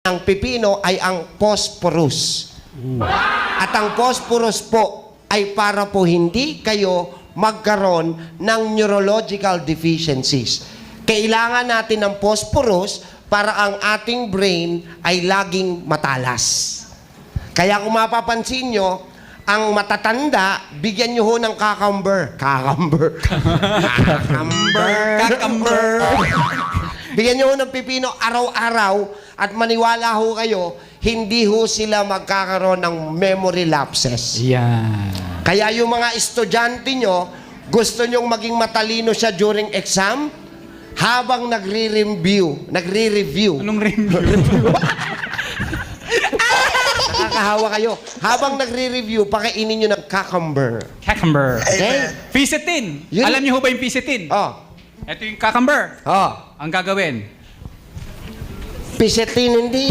ng pipino ay ang phosphorus. At ang phosphorus po ay para po hindi kayo magkaroon ng neurological deficiencies. Kailangan natin ng phosphorus para ang ating brain ay laging matalas. Kaya kung mapapansin nyo, ang matatanda, bigyan nyo ho ng cucumber. Cucumber. Bigyan nyo ho ng pipino araw-araw at maniwala ho kayo, hindi ho sila magkakaroon ng memory lapses. Yan. Kaya yung mga estudyante nyo, gusto nyong maging matalino siya during exam, habang nagre-review. Anong review? Nakakahawa kayo. Habang nagre-review, pakainin nyo ng cucumber. Cucumber. Okay? Fisetin. Yun- Alam niyo ho ba yung fisetin? Oh. Ito yung cucumber. Oh. Ang gagawin. Pisetin, hindi